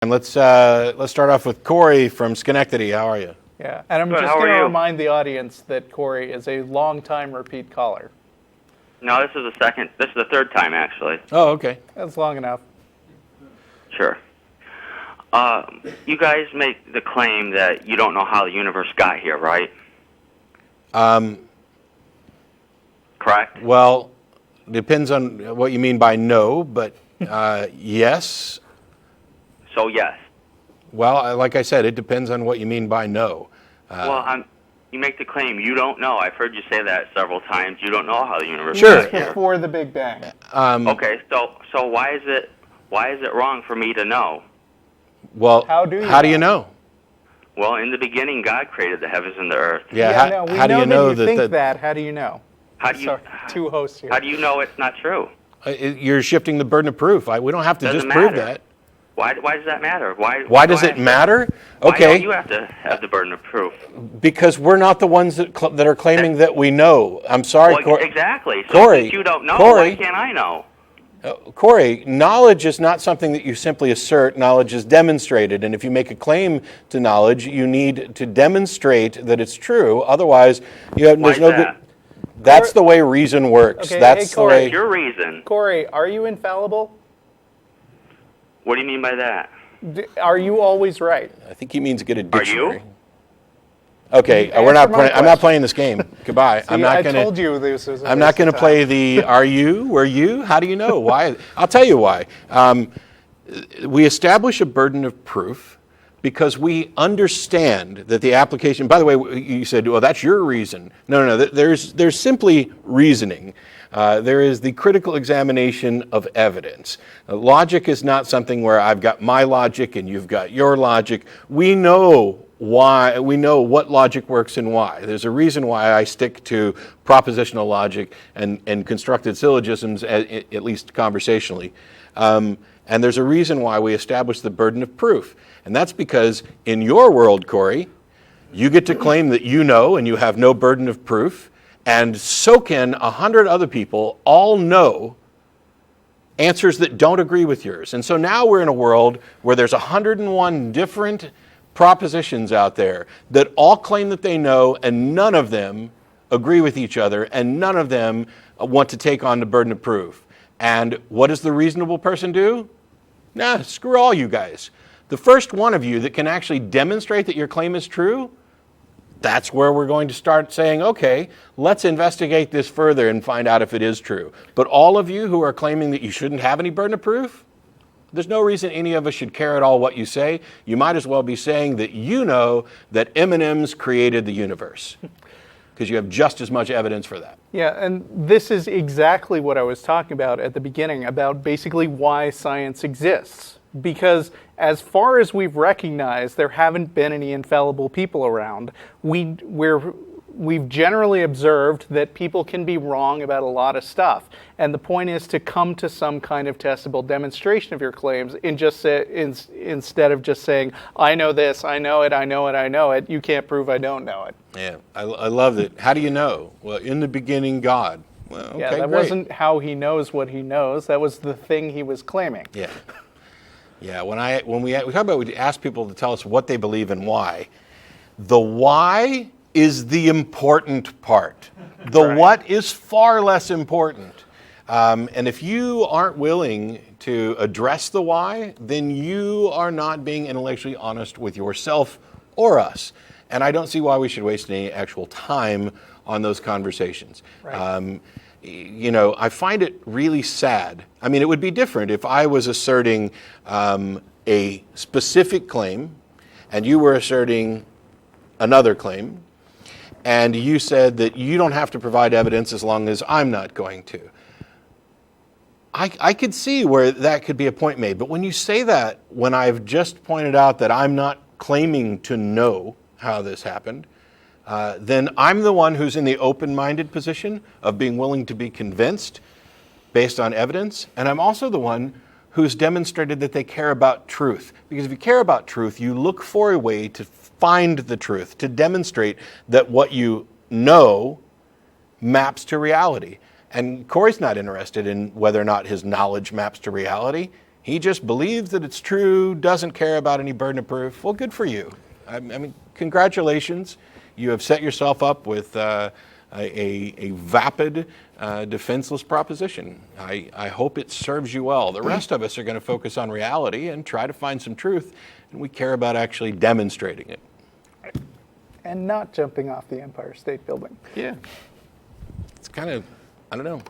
And let's start off with Cory from Schenectady. How are you? Yeah, and I'm just going to remind the audience that Cory is a long-time repeat caller. No, this is the second. This is the third time, actually. Oh, okay. That's long enough. Sure. You guys make the claim that you don't know how the universe got here, right? Correct? Well, depends on what you mean by no, but yes. So, yes. Well, like I said, it depends on what you mean by no. You make the claim you don't know. I've heard you say that several times. You don't know how the universe Sure. got here. Before the Big Bang. Okay, so why is it wrong for me to know? Well, how do you know? Well, in the beginning, God created the heavens and the earth. Yeah. We how do you know that you think that? How do you know? How do you? Sorry, two hosts here. How do you know it's not true? You're shifting the burden of proof. We don't have to Doesn't just prove matter. that. Why does that matter? Why does it matter? Why Okay. don't you have to have the burden of proof? Because we're not the ones that are claiming that we know. I'm sorry, Well, Cory. exactly. So Cory, if you don't know, Cory, why can't I know? Cory, knowledge is not something that you simply assert. Knowledge is demonstrated. And if you make a claim to knowledge, you need to demonstrate that it's true. Otherwise, there's no good. That's the way reason works. Okay, That's hey, Cory, the way. Your reason. Cory, are you infallible? What do you mean by that? Are you always right? I think he means get a Are dictionary. you? Okay, Answer my I'm not question. playing this game. Goodbye. See, I told you this was. I'm not going to play the are you, were you, how do you know? Why? I'll tell you why. We establish a burden of proof because we understand that the application, by the way, you said, well, that's your reason. No, there's simply reasoning. There is the critical examination of evidence. Logic is not something where I've got my logic and you've got your logic. We know why, we know what logic works and why. There's a reason why I stick to propositional logic and constructed syllogisms, at least conversationally. And there's a reason why we establish the burden of proof. And that's because in your world, Cory, you get to claim that you know and you have no burden of proof, and so can 100 other people all know answers that don't agree with yours. And so now we're in a world where there's 101 different propositions out there that all claim that they know, and none of them agree with each other, and none of them want to take on the burden of proof. And what does the reasonable person do? Nah, screw all you guys. The first one of you that can actually demonstrate that your claim is true, that's where we're going to start saying, okay, let's investigate this further and find out if it is true. But all of you who are claiming that you shouldn't have any burden of proof, there's no reason any of us should care at all what you say. You might as well be saying that you know that M&Ms created the universe, because you have just as much evidence for that. Yeah, and this is exactly what I was talking about at the beginning, about basically why science exists. Because as far as we've recognized, there haven't been any infallible people around. We've generally observed that people can be wrong about a lot of stuff. And the point is to come to some kind of testable demonstration of your claims instead of just saying, I know this, I know it, I know it, I know it. You can't prove I don't know it. Yeah, I love it. How do you know? Well, in the beginning, God. Well, okay, yeah, that great. wasn't how he knows what he knows. That was the thing he was claiming. Yeah. Yeah, when we talk about, we ask people to tell us what they believe and why. The why is the important part. The Right. What is far less important. And if you aren't willing to address the why, then you are not being intellectually honest with yourself or us. And I don't see why we should waste any actual time on those conversations. Right. I find it really sad. I mean, it would be different if I was asserting a specific claim and you were asserting another claim, and you said that you don't have to provide evidence as long as I'm not going to. I could see where that could be a point made, but when you say that, when I've just pointed out that I'm not claiming to know how this happened, then I'm the one who's in the open-minded position of being willing to be convinced based on evidence, and I'm also the one who's demonstrated that they care about truth. Because if you care about truth, you look for a way to find the truth, to demonstrate that what you know maps to reality. And Cory's not interested in whether or not his knowledge maps to reality. He just believes that it's true, doesn't care about any burden of proof. Well, good for you. I mean, congratulations. You have set yourself up with a vapid, defenseless proposition. I hope it serves you well. The rest of us are going to focus on reality and try to find some truth, and we care about actually demonstrating it. And not jumping off the Empire State Building. Yeah. It's kind of, I don't know.